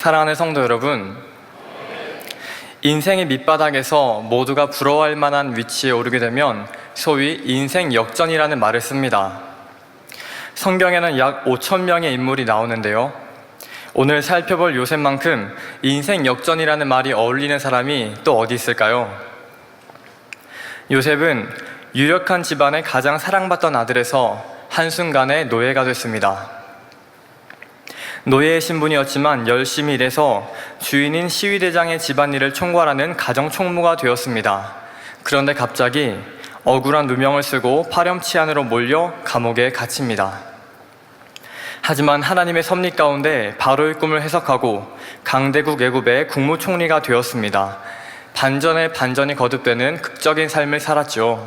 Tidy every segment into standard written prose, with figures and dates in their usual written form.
사랑하는 성도 여러분, 인생의 밑바닥에서 모두가 부러워할 만한 위치에 오르게 되면 소위 인생 역전이라는 말을 씁니다. 성경에는 약 5,000명의 인물이 나오는데요. 오늘 살펴볼 요셉만큼 인생 역전이라는 말이 어울리는 사람이 또 어디 있을까요? 요셉은 유력한 집안의 가장 사랑받던 아들에서 한순간에 노예가 됐습니다. 노예의 신분이었지만 열심히 일해서 주인인 시위대장의 집안일을 총괄하는 가정총무가 되었습니다. 그런데 갑자기 억울한 누명을 쓰고 파렴치한으로 몰려 감옥에 갇힙니다. 하지만 하나님의 섭리 가운데 바로의 꿈을 해석하고 강대국 애굽의 국무총리가 되었습니다. 반전에 반전이 거듭되는 극적인 삶을 살았죠.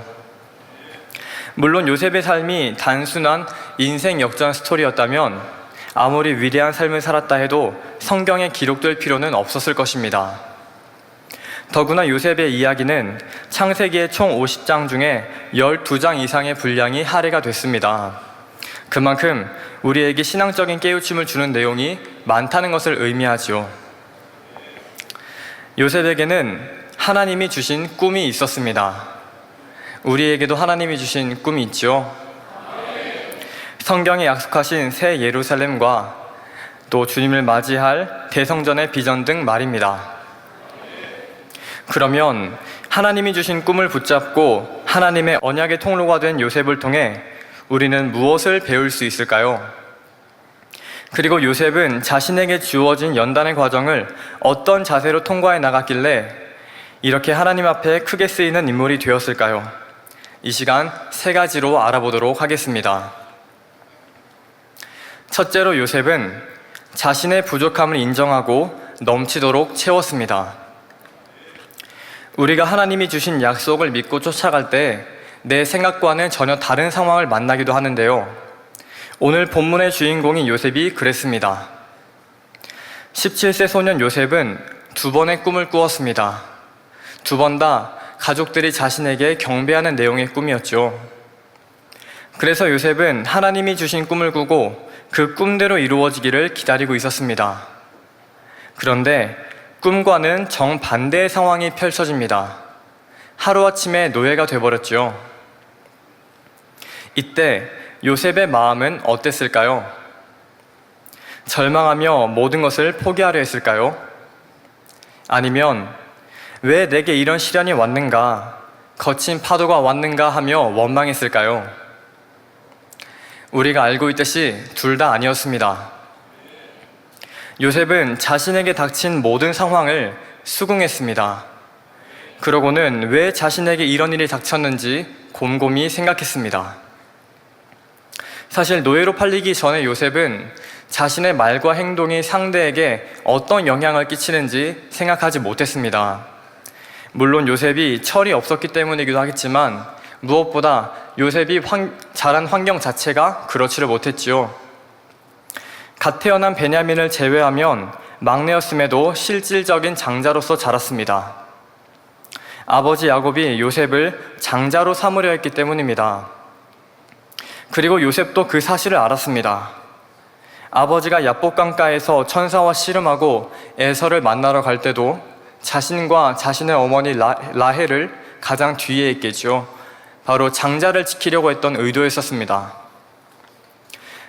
물론 요셉의 삶이 단순한 인생 역전 스토리였다면 아무리 위대한 삶을 살았다 해도 성경에 기록될 필요는 없었을 것입니다. 더구나 요셉의 이야기는 창세기의 총 50장 중에 12장 이상의 분량이 할애가 됐습니다. 그만큼 우리에게 신앙적인 깨우침을 주는 내용이 많다는 것을 의미하지요. 요셉에게는 하나님이 주신 꿈이 있었습니다. 우리에게도 하나님이 주신 꿈이 있죠. 성경에 약속하신 새 예루살렘과 또 주님을 맞이할 대성전의 비전 등 말입니다. 그러면 하나님이 주신 꿈을 붙잡고 하나님의 언약의 통로가 된 요셉을 통해 우리는 무엇을 배울 수 있을까요? 그리고 요셉은 자신에게 주어진 연단의 과정을 어떤 자세로 통과해 나갔길래 이렇게 하나님 앞에 크게 쓰이는 인물이 되었을까요? 이 시간 세 가지로 알아보도록 하겠습니다. 첫째로 요셉은 자신의 부족함을 인정하고 넘치도록 채웠습니다. 우리가 하나님이 주신 약속을 믿고 쫓아갈 때 내 생각과는 전혀 다른 상황을 만나기도 하는데요. 오늘 본문의 주인공인 요셉이 그랬습니다. 17세 소년 요셉은 2번의 꿈을 꾸었습니다. 2번 다 가족들이 자신에게 경배하는 내용의 꿈이었죠. 그래서 요셉은 하나님이 주신 꿈을 꾸고 그 꿈대로 이루어지기를 기다리고 있었습니다. 그런데 꿈과는 정반대의 상황이 펼쳐집니다. 하루아침에 노예가 되어버렸죠. 이때 요셉의 마음은 어땠을까요? 절망하며 모든 것을 포기하려 했을까요? 아니면 왜 내게 이런 시련이 왔는가, 거친 파도가 왔는가 하며 원망했을까요? 우리가 알고 있듯이 둘 다 아니었습니다. 요셉은 자신에게 닥친 모든 상황을 수긍했습니다. 그러고는 왜 자신에게 이런 일이 닥쳤는지 곰곰이 생각했습니다. 사실 노예로 팔리기 전에 요셉은 자신의 말과 행동이 상대에게 어떤 영향을 끼치는지 생각하지 못했습니다. 물론 요셉이 철이 없었기 때문이기도 하겠지만 무엇보다 요셉이 자란 환경 자체가 그렇지를 못했지요. 갓 태어난 베냐민을 제외하면 막내였음에도 실질적인 장자로서 자랐습니다. 아버지 야곱이 요셉을 장자로 삼으려 했기 때문입니다. 그리고 요셉도 그 사실을 알았습니다. 아버지가 야복강가에서 천사와 씨름하고 에서를 만나러 갈 때도 자신과 자신의 어머니 라헬을 가장 뒤에 있겠죠. 바로 장자를 지키려고 했던 의도였었습니다.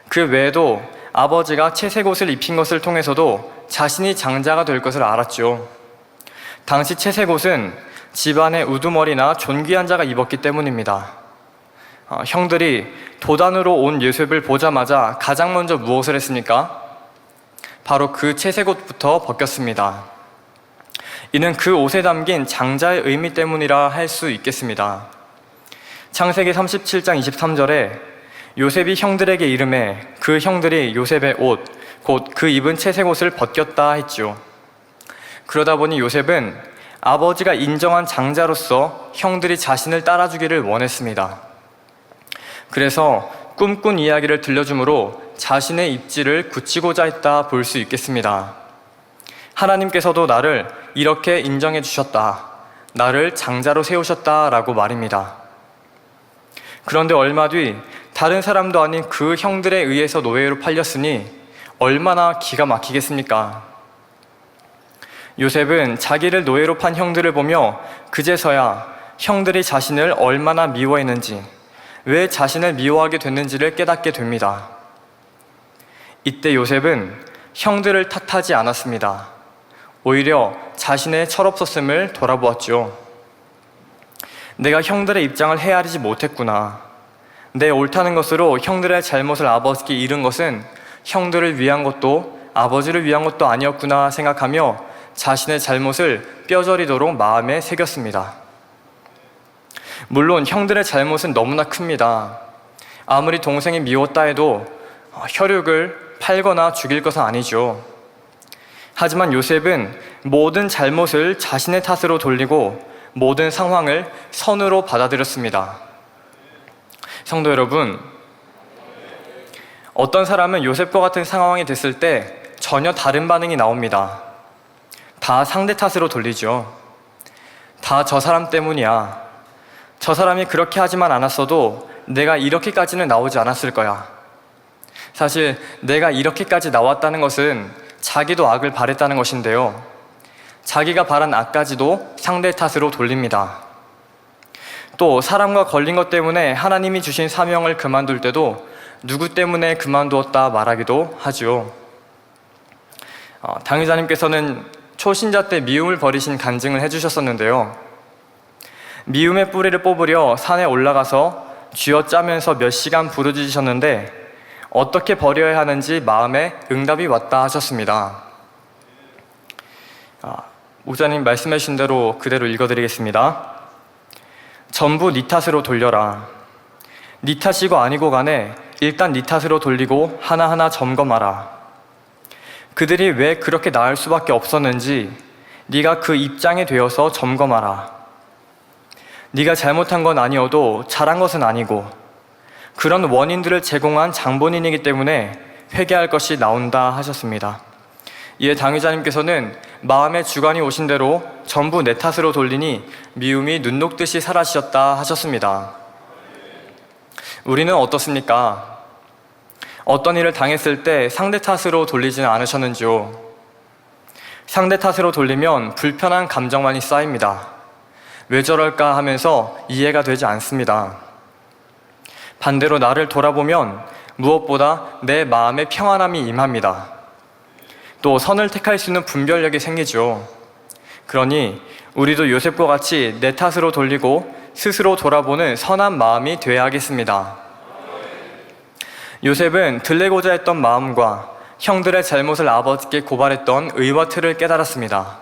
그 외에도 아버지가 채색옷을 입힌 것을 통해서도 자신이 장자가 될 것을 알았죠. 당시 채색옷은 집안의 우두머리나 존귀한 자가 입었기 때문입니다. 형들이 도단으로 온 요셉을 보자마자 가장 먼저 무엇을 했습니까? 바로 그 채색옷부터 벗겼습니다. 이는 그 옷에 담긴 장자의 의미 때문이라 할 수 있겠습니다. 창세기 37장 23절에 요셉이 형들에게 이르매 그 형들이 요셉의 옷, 곧 그 입은 채색옷을 벗겼다 했죠. 그러다 보니 요셉은 아버지가 인정한 장자로서 형들이 자신을 따라주기를 원했습니다. 그래서 꿈꾼 이야기를 들려주므로 자신의 입지를 굳히고자 했다 볼 수 있겠습니다. 하나님께서도 나를 이렇게 인정해 주셨다, 나를 장자로 세우셨다라고 말입니다. 그런데 얼마 뒤 다른 사람도 아닌 그 형들에 의해서 노예로 팔렸으니 얼마나 기가 막히겠습니까? 요셉은 자기를 노예로 판 형들을 보며 그제서야 형들이 자신을 얼마나 미워했는지, 왜 자신을 미워하게 됐는지를 깨닫게 됩니다. 이때 요셉은 형들을 탓하지 않았습니다. 오히려 자신의 철없었음을 돌아보았죠. 내가 형들의 입장을 헤아리지 못했구나. 내 옳다는 것으로 형들의 잘못을 아버지께 이른 것은 형들을 위한 것도 아버지를 위한 것도 아니었구나 생각하며 자신의 잘못을 뼈저리도록 마음에 새겼습니다. 물론 형들의 잘못은 너무나 큽니다. 아무리 동생이 미웠다 해도 혈육을 팔거나 죽일 것은 아니죠. 하지만 요셉은 모든 잘못을 자신의 탓으로 돌리고 모든 상황을 선으로 받아들였습니다. 성도 여러분, 어떤 사람은 요셉과 같은 상황이 됐을 때 전혀 다른 반응이 나옵니다. 다 상대 탓으로 돌리죠. 다 저 사람 때문이야. 저 사람이 그렇게 하지만 않았어도 내가 이렇게까지는 나오지 않았을 거야. 사실 내가 이렇게까지 나왔다는 것은 자기도 악을 바랬다는 것인데요. 자기가 바란 악까지도 상대 탓으로 돌립니다. 또 사람과 걸린 것 때문에 하나님이 주신 사명을 그만둘 때도 누구 때문에 그만두었다 말하기도 하죠. 당의자님께서는 초신자 때 미움을 버리신 간증을 해주셨었는데요. 미움의 뿌리를 뽑으려 산에 올라가서 쥐어짜면서 몇 시간 부르짖으셨는데 어떻게 버려야 하는지 마음에 응답이 왔다 하셨습니다. 목사님 말씀해 주신 대로 그대로 읽어드리겠습니다. 전부 네 탓으로 돌려라. 네 탓이고 아니고 간에 일단 네 탓으로 돌리고 하나하나 점검하라. 그들이 왜 그렇게 나을 수밖에 없었는지 네가 그 입장에 되어서 점검하라. 네가 잘못한 건 아니어도 잘한 것은 아니고 그런 원인들을 제공한 장본인이기 때문에 회개할 것이 나온다 하셨습니다. 이에 당의자님께서는 마음의 주관이 오신 대로 전부 내 탓으로 돌리니 미움이 눈 녹듯이 사라지셨다 하셨습니다. 우리는 어떻습니까? 어떤 일을 당했을 때 상대 탓으로 돌리지는 않으셨는지요? 상대 탓으로 돌리면 불편한 감정만이 쌓입니다. 왜 저럴까 하면서 이해가 되지 않습니다. 반대로 나를 돌아보면 무엇보다 내 마음에 평안함이 임합니다. 또 선을 택할 수 있는 분별력이 생기죠. 그러니 우리도 요셉과 같이 내 탓으로 돌리고 스스로 돌아보는 선한 마음이 되어야 하겠습니다. 요셉은 들레고자 했던 마음과 형들의 잘못을 아버지께 고발했던 의와 틀을 깨달았습니다.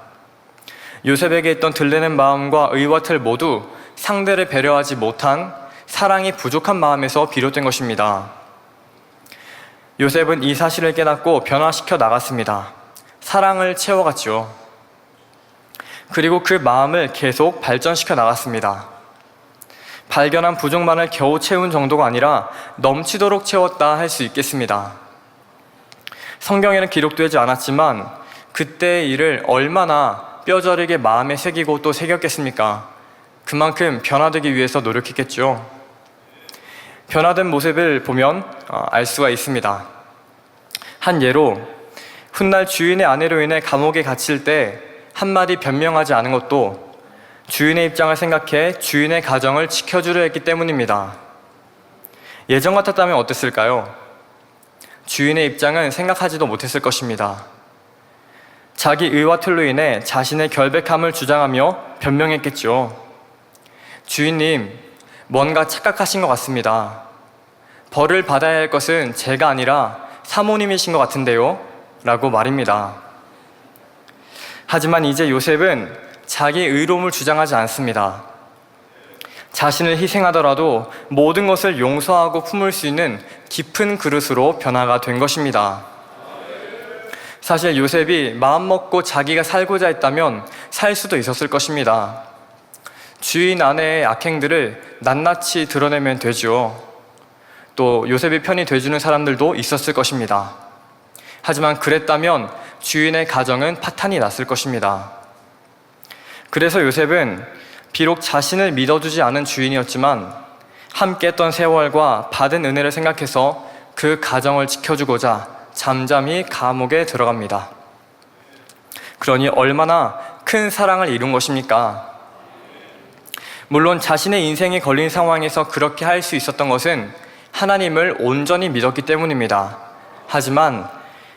요셉에게 있던 들레는 마음과 의와 틀 모두 상대를 배려하지 못한 사랑이 부족한 마음에서 비롯된 것입니다. 요셉은 이 사실을 깨닫고 변화시켜 나갔습니다. 사랑을 채워갔죠. 그리고 그 마음을 계속 발전시켜 나갔습니다. 발견한 부족만을 겨우 채운 정도가 아니라 넘치도록 채웠다 할 수 있겠습니다. 성경에는 기록되지 않았지만 그때의 일을 얼마나 뼈저리게 마음에 새기고 또 새겼겠습니까? 그만큼 변화되기 위해서 노력했겠죠. 변화된 모습을 보면 알 수가 있습니다. 한 예로 훗날 주인의 아내로 인해 감옥에 갇힐 때 한마디 변명하지 않은 것도 주인의 입장을 생각해 주인의 가정을 지켜주려 했기 때문입니다. 예전 같았다면 어땠을까요? 주인의 입장은 생각하지도 못했을 것입니다. 자기 의와 틀로 인해 자신의 결백함을 주장하며 변명했겠죠. 주인님, 뭔가 착각하신 것 같습니다. 벌을 받아야 할 것은 제가 아니라 사모님이신 것 같은데요? 라고 말입니다. 하지만 이제 요셉은 자기 의로움을 주장하지 않습니다. 자신을 희생하더라도 모든 것을 용서하고 품을 수 있는 깊은 그릇으로 변화가 된 것입니다. 사실 요셉이 마음먹고 자기가 살고자 했다면 살 수도 있었을 것입니다. 주인 아내의 악행들을 낱낱이 드러내면 되죠. 또 요셉의 편이 돼주는 사람들도 있었을 것입니다. 하지만 그랬다면 주인의 가정은 파탄이 났을 것입니다. 그래서 요셉은 비록 자신을 믿어주지 않은 주인이었지만 함께 했던 세월과 받은 은혜를 생각해서 그 가정을 지켜주고자 잠잠히 감옥에 들어갑니다. 그러니 얼마나 큰 사랑을 이룬 것입니까? 물론 자신의 인생이 걸린 상황에서 그렇게 할 수 있었던 것은 하나님을 온전히 믿었기 때문입니다. 하지만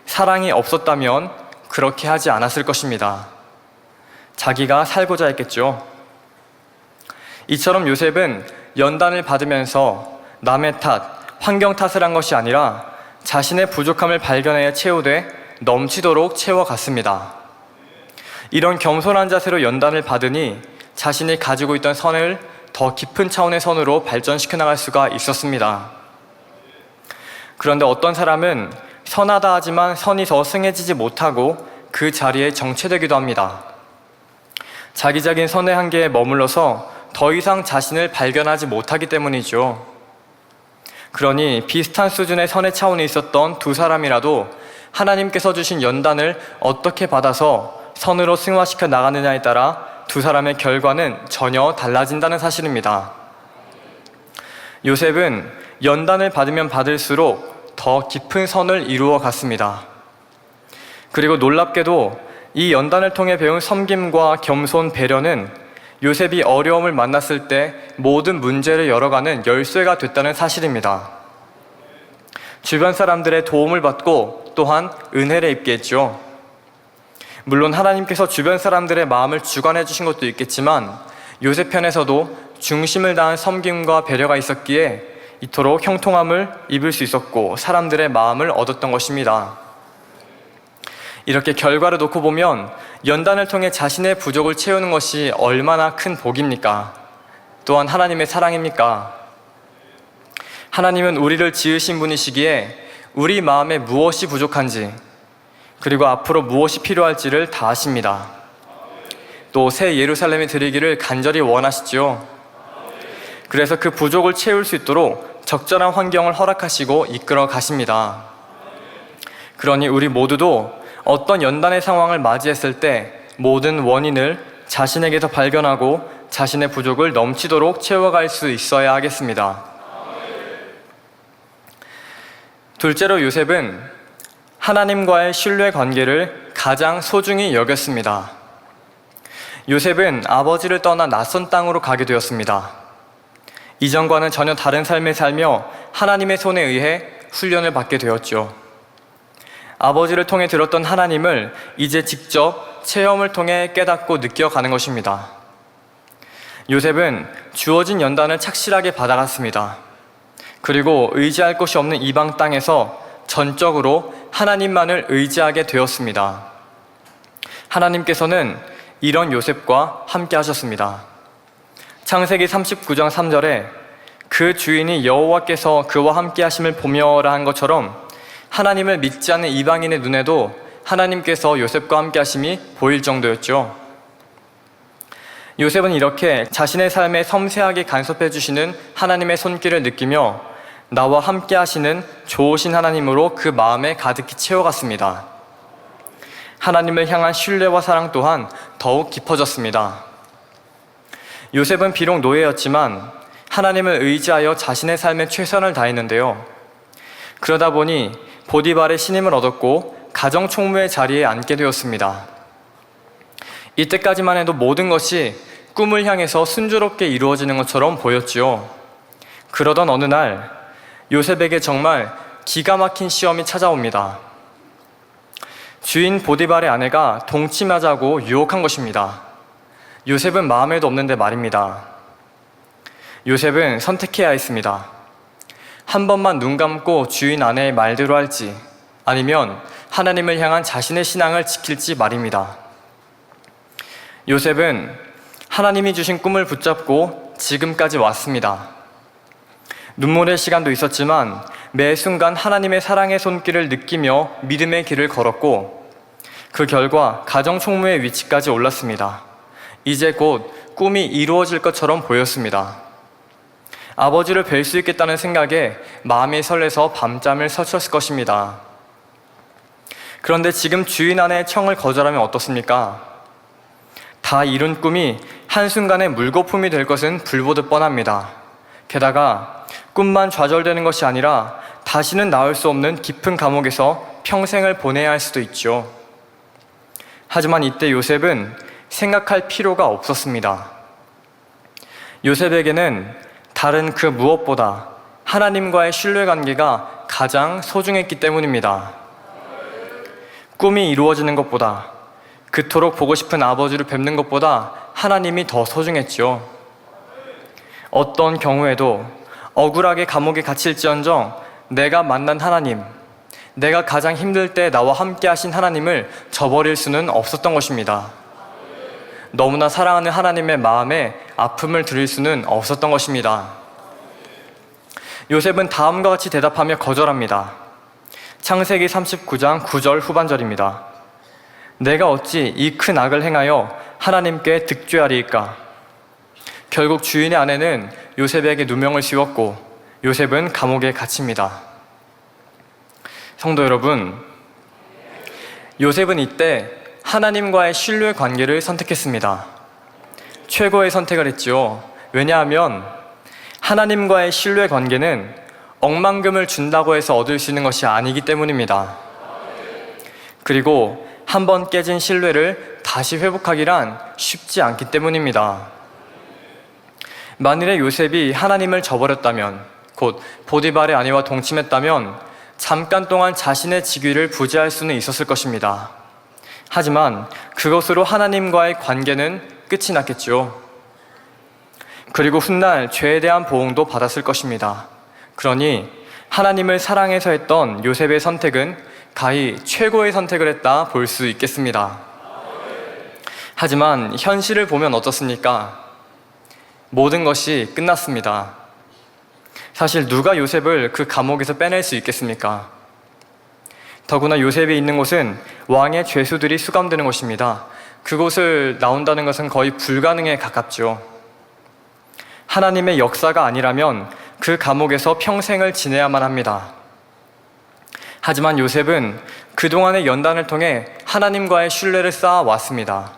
사랑이 없었다면 그렇게 하지 않았을 것입니다. 자기가 살고자 했겠죠. 이처럼 요셉은 연단을 받으면서 남의 탓, 환경 탓을 한 것이 아니라 자신의 부족함을 발견해 채우되 넘치도록 채워갔습니다. 이런 겸손한 자세로 연단을 받으니 자신이 가지고 있던 선을 더 깊은 차원의 선으로 발전시켜 나갈 수가 있었습니다. 그런데 어떤 사람은 선하다 하지만 선이 더 승해지지 못하고 그 자리에 정체되기도 합니다. 자기적인 선의 한계에 머물러서 더 이상 자신을 발견하지 못하기 때문이죠. 그러니 비슷한 수준의 선의 차원에 있었던 두 사람이라도 하나님께서 주신 연단을 어떻게 받아서 선으로 승화시켜 나가느냐에 따라 두 사람의 결과는 전혀 달라진다는 사실입니다. 요셉은 연단을 받으면 받을수록 더 깊은 선을 이루어 갔습니다. 그리고 놀랍게도 이 연단을 통해 배운 섬김과 겸손, 배려는 요셉이 어려움을 만났을 때 모든 문제를 열어가는 열쇠가 됐다는 사실입니다. 주변 사람들의 도움을 받고 또한 은혜를 입게 했죠. 물론 하나님께서 주변 사람들의 마음을 주관해 주신 것도 있겠지만 요셉 편에서도 중심을 다한 섬김과 배려가 있었기에 이토록 형통함을 입을 수 있었고 사람들의 마음을 얻었던 것입니다. 이렇게 결과를 놓고 보면 연단을 통해 자신의 부족을 채우는 것이 얼마나 큰 복입니까? 또한 하나님의 사랑입니까? 하나님은 우리를 지으신 분이시기에 우리 마음에 무엇이 부족한지 그리고 앞으로 무엇이 필요할지를 다 아십니다. 또 새 예루살렘에 드리기를 간절히 원하시죠. 그래서 그 부족을 채울 수 있도록 적절한 환경을 허락하시고 이끌어 가십니다. 그러니 우리 모두도 어떤 연단의 상황을 맞이했을 때 모든 원인을 자신에게서 발견하고 자신의 부족을 넘치도록 채워갈 수 있어야 하겠습니다. 둘째로 요셉은 하나님과의 신뢰 관계를 가장 소중히 여겼습니다. 요셉은 아버지를 떠나 낯선 땅으로 가게 되었습니다. 이전과는 전혀 다른 삶을 살며 하나님의 손에 의해 훈련을 받게 되었죠. 아버지를 통해 들었던 하나님을 이제 직접 체험을 통해 깨닫고 느껴가는 것입니다. 요셉은 주어진 연단을 착실하게 받아갔습니다. 그리고 의지할 곳이 없는 이방 땅에서 전적으로 하나님만을 의지하게 되었습니다. 하나님께서는 이런 요셉과 함께 하셨습니다. 창세기 39장 3절에 그 주인이 여호와께서 그와 함께 하심을 보며라 한 것처럼 하나님을 믿지 않는 이방인의 눈에도 하나님께서 요셉과 함께 하심이 보일 정도였죠. 요셉은 이렇게 자신의 삶에 섬세하게 간섭해 주시는 하나님의 손길을 느끼며 나와 함께 하시는 좋으신 하나님으로 그 마음에 가득히 채워갔습니다. 하나님을 향한 신뢰와 사랑 또한 더욱 깊어졌습니다. 요셉은 비록 노예였지만 하나님을 의지하여 자신의 삶에 최선을 다했는데요. 그러다 보니 보디발의 신임을 얻었고 가정총무의 자리에 앉게 되었습니다. 이때까지만 해도 모든 것이 꿈을 향해서 순조롭게 이루어지는 것처럼 보였지요. 그러던 어느 날 요셉에게 정말 기가 막힌 시험이 찾아옵니다. 주인 보디발의 아내가 동침하자고 유혹한 것입니다. 요셉은 마음에도 없는데 말입니다. 요셉은 선택해야 했습니다. 한 번만 눈 감고 주인 아내의 말대로 할지 아니면 하나님을 향한 자신의 신앙을 지킬지 말입니다. 요셉은 하나님이 주신 꿈을 붙잡고 지금까지 왔습니다. 눈물의 시간도 있었지만 매 순간 하나님의 사랑의 손길을 느끼며 믿음의 길을 걸었고 그 결과 가정총무의 위치까지 올랐습니다. 이제 곧 꿈이 이루어질 것처럼 보였습니다. 아버지를 뵐 수 있겠다는 생각에 마음이 설레서 밤잠을 설쳤을 것입니다. 그런데 지금 주인 아내의 청을 거절하면 어떻습니까? 다 이룬 꿈이 한순간에 물거품이 될 것은 불보듯 뻔합니다. 게다가 꿈만 좌절되는 것이 아니라 다시는 나올 수 없는 깊은 감옥에서 평생을 보내야 할 수도 있죠. 하지만 이때 요셉은 생각할 필요가 없었습니다. 요셉에게는 다른 그 무엇보다 하나님과의 신뢰관계가 가장 소중했기 때문입니다. 꿈이 이루어지는 것보다, 그토록 보고 싶은 아버지를 뵙는 것보다 하나님이 더 소중했죠. 어떤 경우에도 억울하게 감옥에 갇힐지언정 내가 만난 하나님, 내가 가장 힘들 때 나와 함께 하신 하나님을 저버릴 수는 없었던 것입니다. 너무나 사랑하는 하나님의 마음에 아픔을 드릴 수는 없었던 것입니다. 요셉은 다음과 같이 대답하며 거절합니다. 창세기 39장 9절 후반절입니다. 내가 어찌 이 큰 악을 행하여 하나님께 득죄하리이까? 결국 주인의 아내는 요셉에게 누명을 씌웠고 요셉은 감옥에 갇힙니다. 성도 여러분, 요셉은 이때 하나님과의 신뢰 관계를 선택했습니다. 최고의 선택을 했죠. 왜냐하면 하나님과의 신뢰 관계는 억만금을 준다고 해서 얻을 수 있는 것이 아니기 때문입니다. 그리고 한번 깨진 신뢰를 다시 회복하기란 쉽지 않기 때문입니다. 만일에 요셉이 하나님을 저버렸다면, 곧 보디발의 아내와 동침했다면 잠깐 동안 자신의 직위를 부재할 수는 있었을 것입니다. 하지만 그것으로 하나님과의 관계는 끝이 났겠죠. 그리고 훗날 죄에 대한 보응도 받았을 것입니다. 그러니 하나님을 사랑해서 했던 요셉의 선택은 가히 최고의 선택을 했다 볼 수 있겠습니다. 하지만 현실을 보면 어떻습니까? 모든 것이 끝났습니다. 사실 누가 요셉을 그 감옥에서 빼낼 수 있겠습니까? 더구나 요셉이 있는 곳은 왕의 죄수들이 수감되는 곳입니다. 그곳을 나온다는 것은 거의 불가능에 가깝죠. 하나님의 역사가 아니라면 그 감옥에서 평생을 지내야만 합니다. 하지만 요셉은 그동안의 연단을 통해 하나님과의 신뢰를 쌓아왔습니다.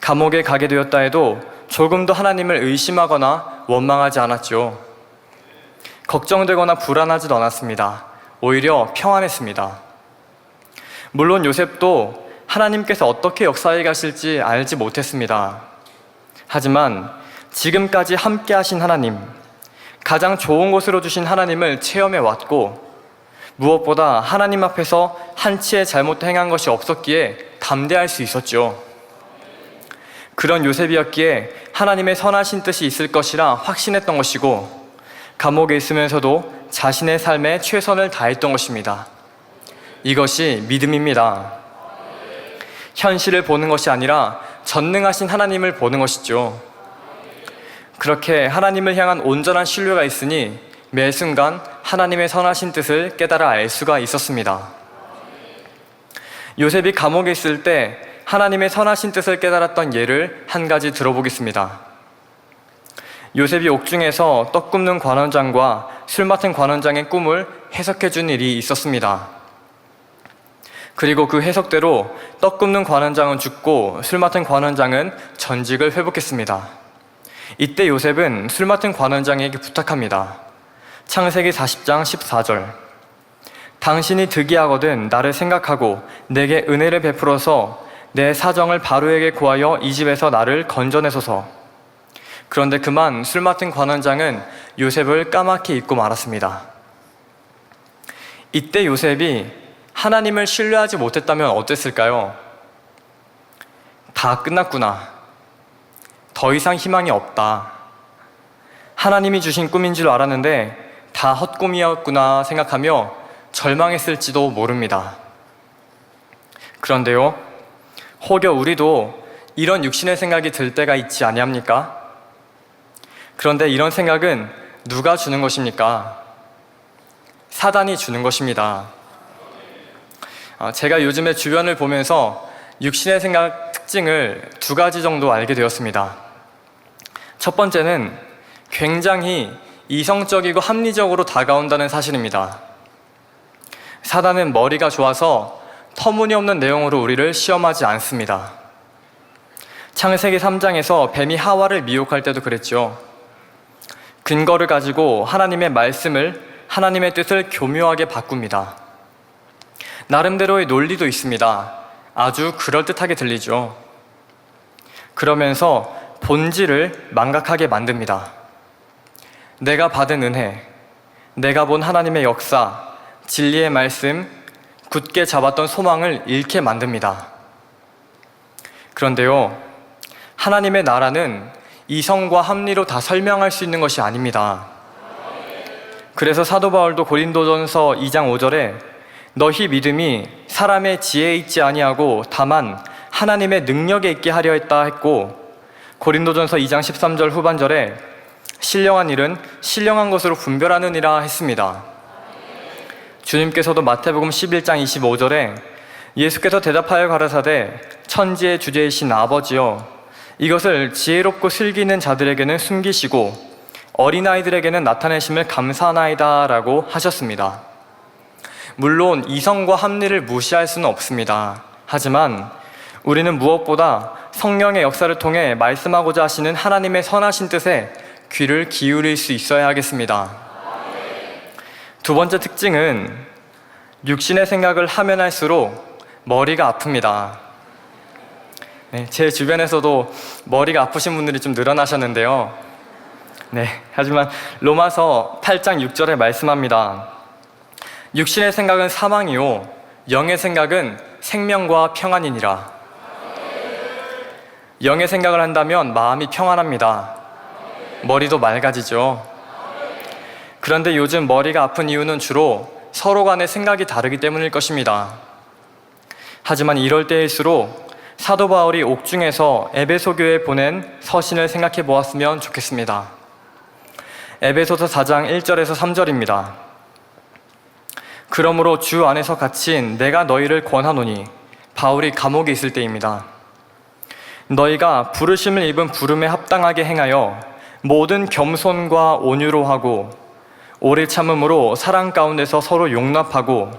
감옥에 가게 되었다 해도 조금도 하나님을 의심하거나 원망하지 않았죠. 걱정되거나 불안하지도 않았습니다. 오히려 평안했습니다. 물론 요셉도 하나님께서 어떻게 역사해 가실지 알지 못했습니다. 하지만 지금까지 함께 하신 하나님, 가장 좋은 곳으로 주신 하나님을 체험해 왔고, 무엇보다 하나님 앞에서 한치의 잘못 행한 것이 없었기에 담대할 수 있었죠. 그런 요셉이었기에 하나님의 선하신 뜻이 있을 것이라 확신했던 것이고, 감옥에 있으면서도 자신의 삶에 최선을 다했던 것입니다. 이것이 믿음입니다. 현실을 보는 것이 아니라 전능하신 하나님을 보는 것이죠. 그렇게 하나님을 향한 온전한 신뢰가 있으니 매 순간 하나님의 선하신 뜻을 깨달아 알 수가 있었습니다. 요셉이 감옥에 있을 때 하나님의 선하신 뜻을 깨달았던 예를 한 가지 들어보겠습니다. 요셉이 옥중에서 떡 굽는 관원장과 술 맡은 관원장의 꿈을 해석해 준 일이 있었습니다. 그리고 그 해석대로 떡 굽는 관원장은 죽고 술 맡은 관원장은 전직을 회복했습니다. 이때 요셉은 술 맡은 관원장에게 부탁합니다. 창세기 40장 14절. 당신이 득이하거든 나를 생각하고 내게 은혜를 베풀어서 내 사정을 바로에게 고하여 이 집에서 나를 건져내소서. 그런데 그만 술 맡은 관원장은 요셉을 까맣게 잊고 말았습니다. 이때 요셉이 하나님을 신뢰하지 못했다면 어땠을까요? 다 끝났구나. 더 이상 희망이 없다. 하나님이 주신 꿈인 줄 알았는데 다 헛꿈이었구나 생각하며 절망했을지도 모릅니다. 그런데요, 혹여 우리도 이런 육신의 생각이 들 때가 있지 아니합니까? 그런데 이런 생각은 누가 주는 것입니까? 사단이 주는 것입니다. 제가 요즘에 주변을 보면서 육신의 생각 특징을 두 가지 정도 알게 되었습니다. 첫 번째는 굉장히 이성적이고 합리적으로 다가온다는 사실입니다. 사단은 머리가 좋아서 터무니없는 내용으로 우리를 시험하지 않습니다. 창세기 3장에서 뱀이 하와를 미혹할 때도 그랬죠. 근거를 가지고 하나님의 말씀을, 하나님의 뜻을 교묘하게 바꿉니다. 나름대로의 논리도 있습니다. 아주 그럴듯하게 들리죠. 그러면서 본질을 망각하게 만듭니다. 내가 받은 은혜, 내가 본 하나님의 역사, 진리의 말씀, 굳게 잡았던 소망을 잃게 만듭니다. 그런데요, 하나님의 나라는 이성과 합리로 다 설명할 수 있는 것이 아닙니다. 그래서 사도 바울도 고린도전서 2장 5절에 너희 믿음이 사람의 지혜에 있지 아니하고 다만 하나님의 능력에 있게 하려 했다 했고, 고린도전서 2장 13절 후반절에 신령한 일은 신령한 것으로 분별하느니라 했습니다. 주님께서도 마태복음 11장 25절에 예수께서 대답하여 가라사대 천지의 주제이신 아버지여, 이것을 지혜롭고 슬기는 자들에게는 숨기시고 어린아이들에게는 나타내심을 감사하나이다 라고 하셨습니다. 물론 이성과 합리를 무시할 수는 없습니다. 하지만 우리는 무엇보다 성령의 역사를 통해 말씀하고자 하시는 하나님의 선하신 뜻에 귀를 기울일 수 있어야 하겠습니다. 두 번째 특징은 육신의 생각을 하면 할수록 머리가 아픕니다. 제 주변에서도 머리가 아프신 분들이 좀 늘어나셨는데요. 하지만 로마서 8장 6절에 말씀합니다. 육신의 생각은 사망이요 영의 생각은 생명과 평안이니라. 영의 생각을 한다면 마음이 평안합니다. 머리도 맑아지죠. 그런데 요즘 머리가 아픈 이유는 주로 서로 간의 생각이 다르기 때문일 것입니다. 하지만 이럴 때일수록 사도 바울이 옥중에서 에베소 교회에 보낸 서신을 생각해 보았으면 좋겠습니다. 에베소서 4장 1절에서 3절입니다. 그러므로 주 안에서 갇힌 내가 너희를 권하노니, 바울이 감옥에 있을 때입니다. 너희가 부르심을 입은 부름에 합당하게 행하여 모든 겸손과 온유로 하고 오래 참음으로 사랑 가운데서 서로 용납하고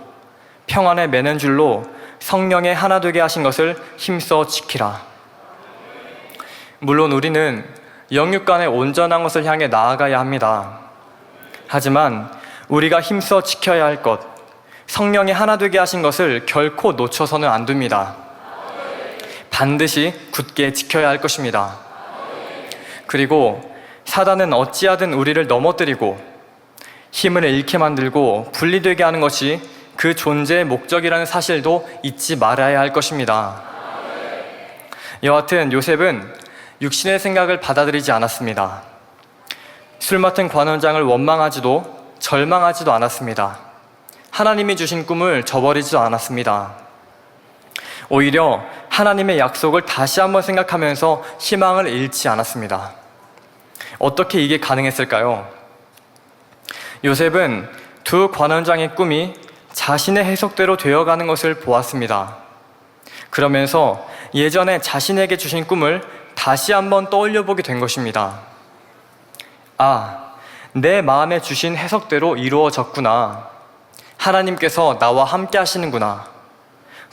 평안에 매는 줄로 성령에 하나 되게 하신 것을 힘써 지키라. 물론 우리는 영육 간의 온전한 것을 향해 나아가야 합니다. 하지만 우리가 힘써 지켜야 할 것, 성령에 하나 되게 하신 것을 결코 놓쳐서는 안 됩니다. 반드시 굳게 지켜야 할 것입니다. 그리고 사단은 어찌하든 우리를 넘어뜨리고 힘을 잃게 만들고 분리되게 하는 것이 그 존재의 목적이라는 사실도 잊지 말아야 할 것입니다. 여하튼 요셉은 육신의 생각을 받아들이지 않았습니다. 술 맡은 관원장을 원망하지도 절망하지도 않았습니다. 하나님이 주신 꿈을 저버리지도 않았습니다. 오히려 하나님의 약속을 다시 한번 생각하면서 희망을 잃지 않았습니다. 어떻게 이게 가능했을까요? 요셉은 두 관원장의 꿈이 자신의 해석대로 되어가는 것을 보았습니다. 그러면서 예전에 자신에게 주신 꿈을 다시 한번 떠올려보게 된 것입니다. 아, 내 마음에 주신 해석대로 이루어졌구나. 하나님께서 나와 함께 하시는구나.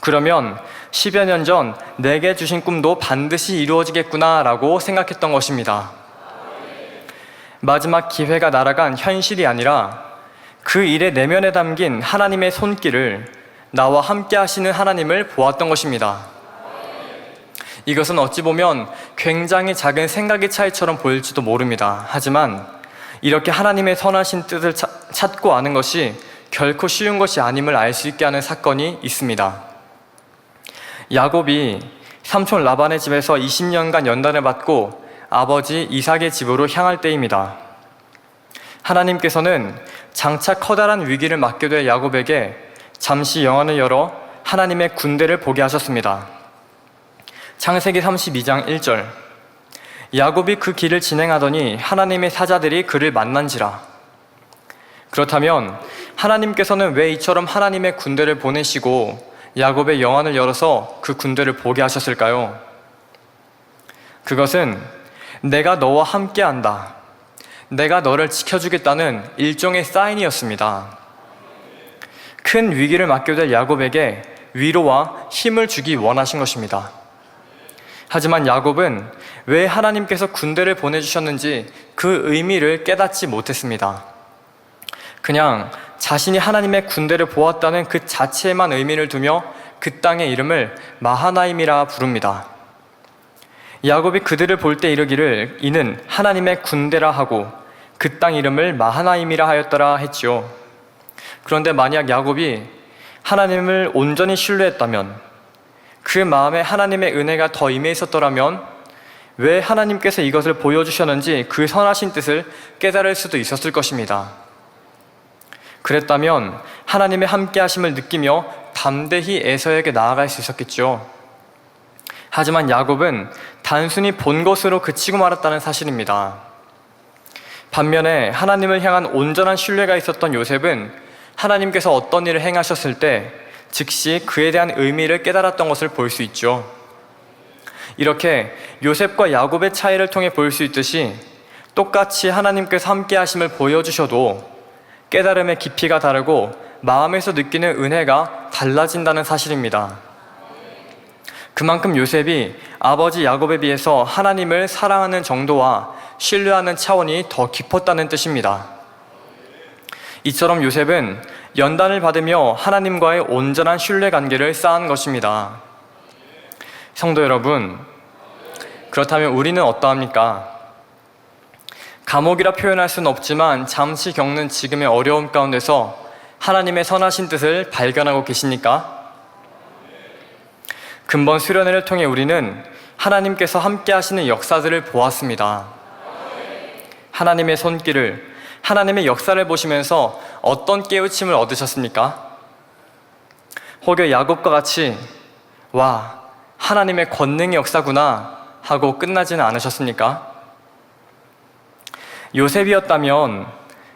그러면 10여 년 전 내게 주신 꿈도 반드시 이루어지겠구나 라고 생각했던 것입니다. 마지막 기회가 날아간 현실이 아니라 그 일의 내면에 담긴 하나님의 손길을, 나와 함께 하시는 하나님을 보았던 것입니다. 이것은 어찌 보면 굉장히 작은 생각의 차이처럼 보일지도 모릅니다. 하지만 이렇게 하나님의 선하신 뜻을 찾고 아는 것이 결코 쉬운 것이 아님을 알 수 있게 하는 사건이 있습니다. 야곱이 삼촌 라반의 집에서 20년간 연단을 받고 아버지 이삭의 집으로 향할 때입니다. 하나님께서는 장차 커다란 위기를 맞게 될 야곱에게 잠시 영안을 열어 하나님의 군대를 보게 하셨습니다. 창세기 32장 1절, 야곱이 그 길을 진행하더니 하나님의 사자들이 그를 만난지라. 그렇다면 하나님께서는 왜 이처럼 하나님의 군대를 보내시고 야곱의 영안을 열어서 그 군대를 보게 하셨을까요? 그것은 내가 너와 함께한다, 내가 너를 지켜주겠다는 일종의 사인이었습니다. 큰 위기를 맞게 될 야곱에게 위로와 힘을 주기 원하신 것입니다. 하지만 야곱은 왜 하나님께서 군대를 보내주셨는지 그 의미를 깨닫지 못했습니다. 그냥 자신이 하나님의 군대를 보았다는 그 자체에만 의미를 두며 그 땅의 이름을 마하나임이라 부릅니다. 야곱이 그들을 볼 때 이르기를 이는 하나님의 군대라 하고 그 땅 이름을 마하나임이라 하였더라 했지요. 그런데 만약 야곱이 하나님을 온전히 신뢰했다면, 그 마음에 하나님의 은혜가 더 임해 있었더라면 왜 하나님께서 이것을 보여주셨는지 그 선하신 뜻을 깨달을 수도 있었을 것입니다. 그랬다면 하나님의 함께하심을 느끼며 담대히 에서에게 나아갈 수 있었겠죠. 하지만 야곱은 단순히 본 것으로 그치고 말았다는 사실입니다. 반면에 하나님을 향한 온전한 신뢰가 있었던 요셉은 하나님께서 어떤 일을 행하셨을 때 즉시 그에 대한 의미를 깨달았던 것을 볼 수 있죠. 이렇게 요셉과 야곱의 차이를 통해 볼 수 있듯이 똑같이 하나님께서 함께 하심을 보여주셔도 깨달음의 깊이가 다르고 마음에서 느끼는 은혜가 달라진다는 사실입니다. 그만큼 요셉이 아버지 야곱에 비해서 하나님을 사랑하는 정도와 신뢰하는 차원이 더 깊었다는 뜻입니다. 이처럼 요셉은 연단을 받으며 하나님과의 온전한 신뢰관계를 쌓은 것입니다. 성도 여러분, 그렇다면 우리는 어떠합니까? 감옥이라 표현할 수는 없지만 잠시 겪는 지금의 어려움 가운데서 하나님의 선하신 뜻을 발견하고 계십니까? 근본 수련회를 통해 우리는 하나님께서 함께 하시는 역사들을 보았습니다. 하나님의 손길을, 하나님의 역사를 보시면서 어떤 깨우침을 얻으셨습니까? 혹여 야곱과 같이 와, 하나님의 권능의 역사구나 하고 끝나지는 않으셨습니까? 요셉이었다면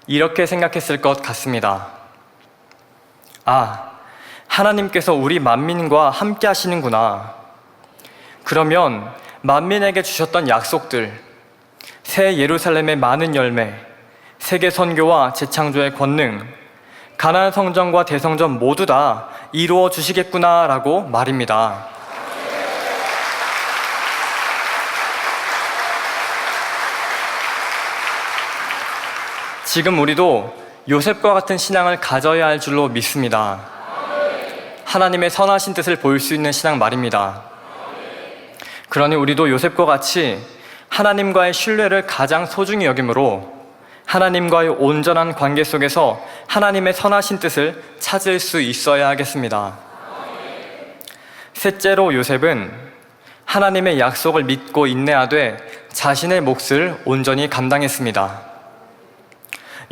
이렇게 생각했을 것 같습니다. 아, 하나님께서 우리 만민과 함께 하시는구나. 그러면 만민에게 주셨던 약속들, 새 예루살렘의 많은 열매, 세계 선교와 재창조의 권능, 가나안 성전과 대성전 모두 다 이루어 주시겠구나라고 말입니다. 지금 우리도 요셉과 같은 신앙을 가져야 할 줄로 믿습니다. 하나님의 선하신 뜻을 보일 수 있는 신앙 말입니다. 그러니 우리도 요셉과 같이 하나님과의 신뢰를 가장 소중히 여김으로 하나님과의 온전한 관계 속에서 하나님의 선하신 뜻을 찾을 수 있어야 하겠습니다. 셋째로 요셉은 하나님의 약속을 믿고 인내하되 자신의 몫을 온전히 감당했습니다.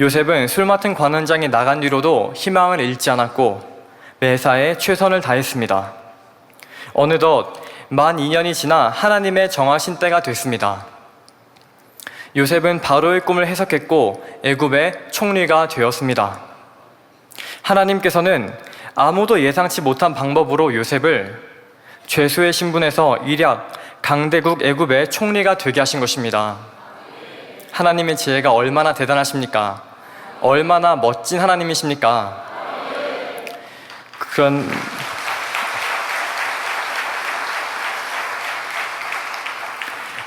요셉은 술 맡은 관원장이 나간 뒤로도 희망을 잃지 않았고 매사에 최선을 다했습니다. 어느덧 만 2년이 지나 하나님의 정하신 때가 됐습니다. 요셉은 바로의 꿈을 해석했고 애굽의 총리가 되었습니다. 하나님께서는 아무도 예상치 못한 방법으로 요셉을 죄수의 신분에서 일약 강대국 애굽의 총리가 되게 하신 것입니다. 하나님의 지혜가 얼마나 대단하십니까? 얼마나 멋진 하나님이십니까?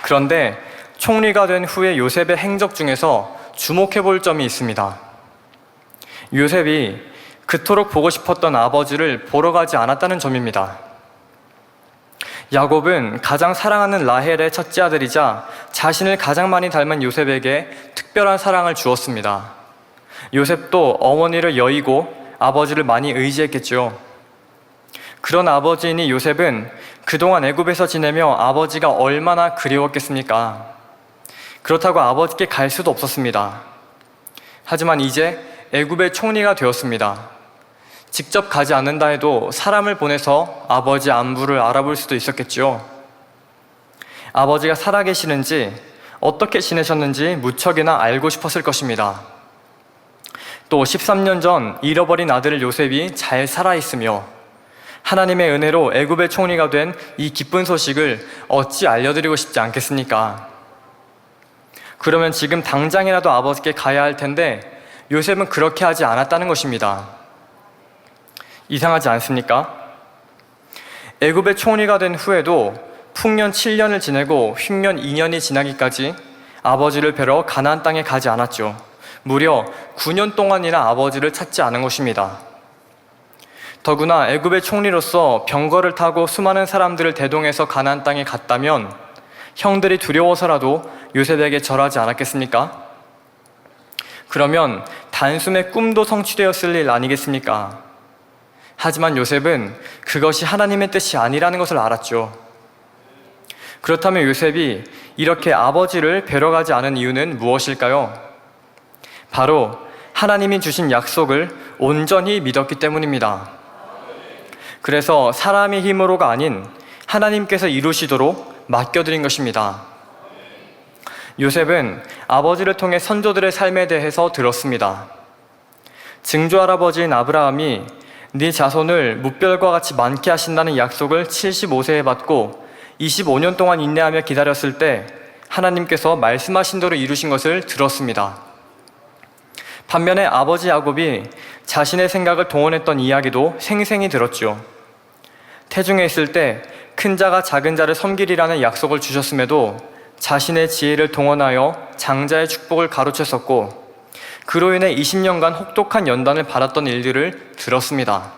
그런데 총리가 된 후에 요셉의 행적 중에서 주목해 볼 점이 있습니다. 요셉이 그토록 보고 싶었던 아버지를 보러 가지 않았다는 점입니다. 야곱은 가장 사랑하는 라헬의 첫째 아들이자 자신을 가장 많이 닮은 요셉에게 특별한 사랑을 주었습니다. 요셉도 어머니를 여의고 아버지를 많이 의지했겠죠. 그런 아버지이니 요셉은 그동안 애굽에서 지내며 아버지가 얼마나 그리웠겠습니까? 그렇다고 아버지께 갈 수도 없었습니다. 하지만 이제 애굽의 총리가 되었습니다. 직접 가지 않는다 해도 사람을 보내서 아버지 안부를 알아볼 수도 있었겠죠. 아버지가 살아계시는지 어떻게 지내셨는지 무척이나 알고 싶었을 것입니다. 또 13년 전 잃어버린 아들 요셉이 잘 살아있으며 하나님의 은혜로 애굽의 총리가 된 이 기쁜 소식을 어찌 알려드리고 싶지 않겠습니까? 그러면 지금 당장이라도 아버지께 가야 할 텐데 요셉은 그렇게 하지 않았다는 것입니다. 이상하지 않습니까? 애굽의 총리가 된 후에도 풍년 7년을 지내고 흉년 2년이 지나기까지 아버지를 뵈러 가나안 땅에 가지 않았죠. 무려 9년 동안이나 아버지를 찾지 않은 것입니다. 더구나 애굽의 총리로서 병거를 타고 수많은 사람들을 대동해서 가나안 땅에 갔다면 형들이 두려워서라도 요셉에게 절하지 않았겠습니까? 그러면 단숨에 꿈도 성취되었을 일 아니겠습니까? 하지만 요셉은 그것이 하나님의 뜻이 아니라는 것을 알았죠. 그렇다면 요셉이 이렇게 아버지를 뵈러 가지 않은 이유는 무엇일까요? 바로 하나님이 주신 약속을 온전히 믿었기 때문입니다. 그래서 사람의 힘으로가 아닌 하나님께서 이루시도록 맡겨드린 것입니다. 요셉은 아버지를 통해 선조들의 삶에 대해서 들었습니다. 증조할아버지인 아브라함이 네 자손을 뭇별과 같이 많게 하신다는 약속을 75세에 받고 25년 동안 인내하며 기다렸을 때 하나님께서 말씀하신 대로 이루신 것을 들었습니다. 반면에 아버지 야곱이 자신의 생각을 동원했던 이야기도 생생히 들었죠. 태중에 있을 때 큰 자가 작은 자를 섬기리라는 약속을 주셨음에도 자신의 지혜를 동원하여 장자의 축복을 가로챘었고 그로 인해 20년간 혹독한 연단을 받았던 일들을 들었습니다.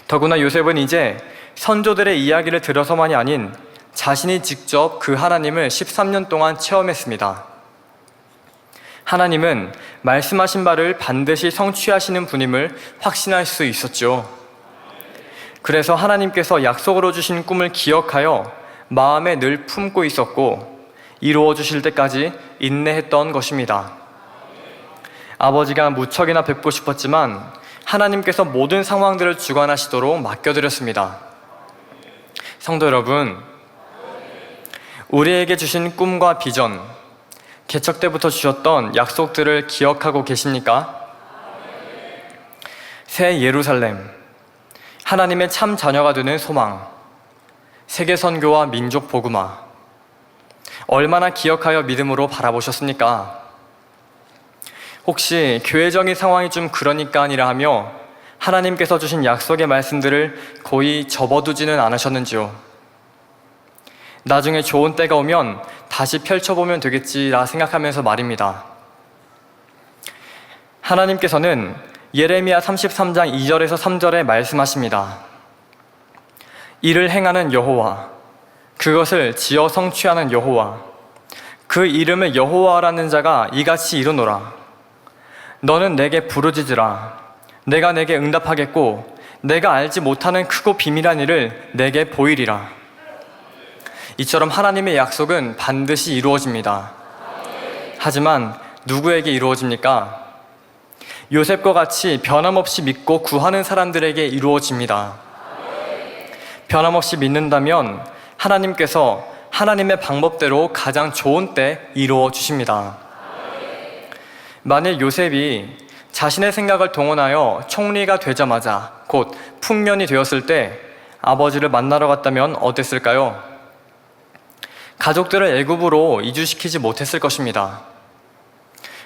더구나 요셉은 이제 선조들의 이야기를 들어서만이 아닌 자신이 직접 그 하나님을 13년 동안 체험했습니다. 하나님은 말씀하신 바를 반드시 성취하시는 분임을 확신할 수 있었죠. 그래서 하나님께서 약속으로 주신 꿈을 기억하여 마음에 늘 품고 있었고 이루어 주실 때까지 인내했던 것입니다. 아버지가 무척이나 뵙고 싶었지만 하나님께서 모든 상황들을 주관하시도록 맡겨드렸습니다. 성도 여러분, 우리에게 주신 꿈과 비전, 개척 때부터 주셨던 약속들을 기억하고 계십니까? 새 예루살렘, 하나님의 참 자녀가 되는 소망, 세계 선교와 민족 복음화, 얼마나 기억하여 믿음으로 바라보셨습니까? 혹시 교회적인 상황이 좀 그러니까 아니라 하며 하나님께서 주신 약속의 말씀들을 거의 접어두지는 않으셨는지요? 나중에 좋은 때가 오면 다시 펼쳐보면 되겠지라 생각하면서 말입니다. 하나님께서는 예레미야 33장 2절에서 3절에 말씀하십니다. 이를 행하는 여호와, 그것을 지어 성취하는 여호와, 그 이름을 여호와라는 자가 이같이 이르노라. 너는 내게 부르짖으라. 내가 내게 응답하겠고 내가 알지 못하는 크고 비밀한 일을 내게 보이리라. 이처럼 하나님의 약속은 반드시 이루어집니다. 하지만 누구에게 이루어집니까? 요셉과 같이 변함없이 믿고 구하는 사람들에게 이루어집니다. 변함없이 믿는다면 하나님께서 하나님의 방법대로 가장 좋은 때 이루어 주십니다. 만일 요셉이 자신의 생각을 동원하여 총리가 되자마자 곧 풍년이 되었을 때 아버지를 만나러 갔다면 어땠을까요? 가족들을 애굽으로 이주시키지 못했을 것입니다.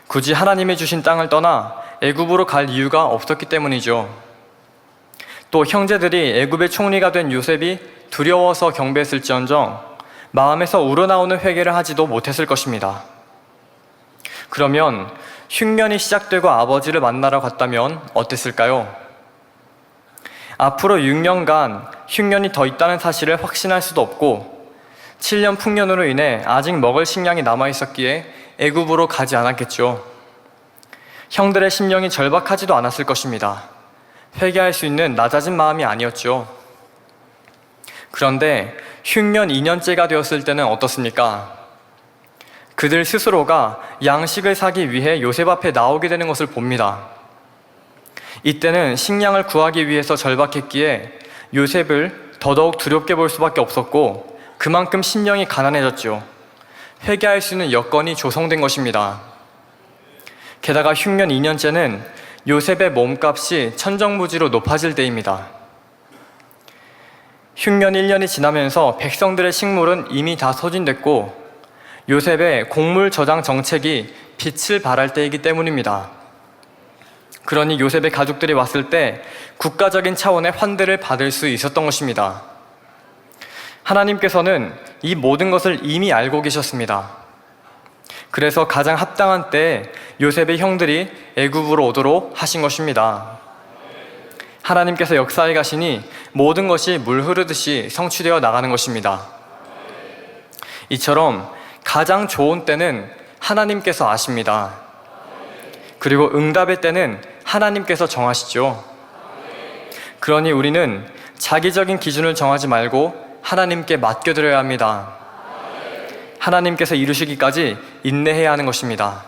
굳이 하나님이 주신 땅을 떠나 애굽으로 갈 이유가 없었기 때문이죠. 또 형제들이 애굽의 총리가 된 요셉이 두려워서 경배했을지언정 마음에서 우러나오는 회개를 하지도 못했을 것입니다. 그러면 흉년이 시작되고 아버지를 만나러 갔다면 어땠을까요? 앞으로 6년간 흉년이 더 있다는 사실을 확신할 수도 없고 7년 풍년으로 인해 아직 먹을 식량이 남아있었기에 애굽으로 가지 않았겠죠. 형들의 심령이 절박하지도 않았을 것입니다. 회개할 수 있는 낮아진 마음이 아니었죠. 그런데 흉년 2년째가 되었을 때는 어떻습니까? 그들 스스로가 양식을 사기 위해 요셉 앞에 나오게 되는 것을 봅니다. 이때는 식량을 구하기 위해서 절박했기에 요셉을 더더욱 두렵게 볼 수밖에 없었고 그만큼 심령이 가난해졌죠. 회개할 수 있는 여건이 조성된 것입니다. 게다가 흉년 2년째는 요셉의 몸값이 천정부지로 높아질 때입니다. 흉년 1년이 지나면서 백성들의 식물은 이미 다 소진됐고 요셉의 곡물 저장 정책이 빛을 발할 때이기 때문입니다. 그러니 요셉의 가족들이 왔을 때 국가적인 차원의 환대를 받을 수 있었던 것입니다. 하나님께서는 이 모든 것을 이미 알고 계셨습니다. 그래서 가장 합당한 때에 요셉의 형들이 애굽으로 오도록 하신 것입니다. 하나님께서 역사해 가시니 모든 것이 물 흐르듯이 성취되어 나가는 것입니다. 이처럼 가장 좋은 때는 하나님께서 아십니다. 그리고 응답의 때는 하나님께서 정하시죠. 그러니 우리는 자기적인 기준을 정하지 말고 하나님께 맡겨드려야 합니다. 하나님께서 이루시기까지 인내해야 하는 것입니다.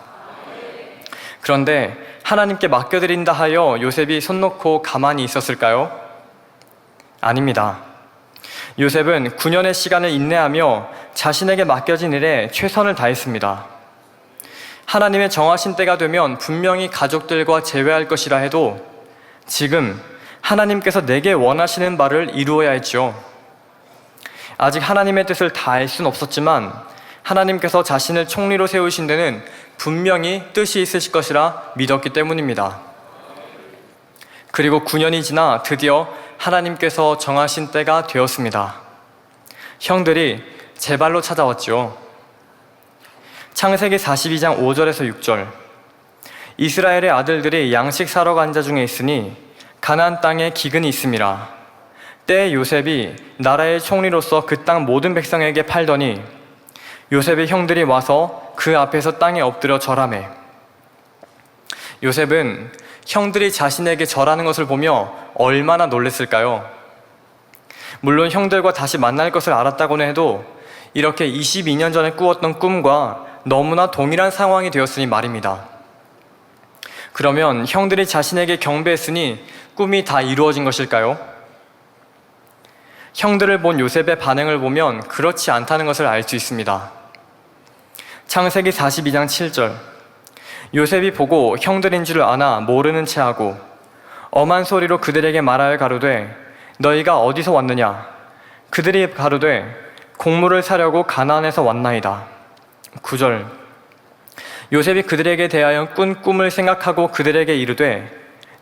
그런데 하나님께 맡겨드린다 하여 요셉이 손 놓고 가만히 있었을까요? 아닙니다. 요셉은 9년의 시간을 인내하며 자신에게 맡겨진 일에 최선을 다했습니다. 하나님의 정하신 때가 되면 분명히 가족들과 재회할 것이라 해도 지금 하나님께서 내게 원하시는 바를 이루어야 했죠. 아직 하나님의 뜻을 다 알 순 없었지만 하나님께서 자신을 총리로 세우신 데는 분명히 뜻이 있으실 것이라 믿었기 때문입니다. 그리고 9년이 지나 드디어 하나님께서 정하신 때가 되었습니다. 형들이 제발로 찾아왔죠. 창세기 42장 5절에서 6절. 이스라엘의 아들들이 양식 사러 간 자 중에 있으니 가나안 땅에 기근이 있음이라. 때에 요셉이 나라의 총리로서 그 땅 모든 백성에게 팔더니 요셉의 형들이 와서 그 앞에서 땅에 엎드려 절하매. 요셉은 형들이 자신에게 절하는 것을 보며 얼마나 놀랐을까요? 물론 형들과 다시 만날 것을 알았다고는 해도 이렇게 22년 전에 꾸었던 꿈과 너무나 동일한 상황이 되었으니 말입니다. 그러면 형들이 자신에게 경배했으니 꿈이 다 이루어진 것일까요? 형들을 본 요셉의 반응을 보면 그렇지 않다는 것을 알 수 있습니다. 창세기 42장 7절. 요셉이 보고 형들인 줄 아나 모르는 체하고 엄한 소리로 그들에게 말하여 가로되 너희가 어디서 왔느냐? 그들이 가로되 곡물을 사려고 가나안에서 왔나이다. 9절. 요셉이 그들에게 대하여 꾼 꿈을 생각하고 그들에게 이르되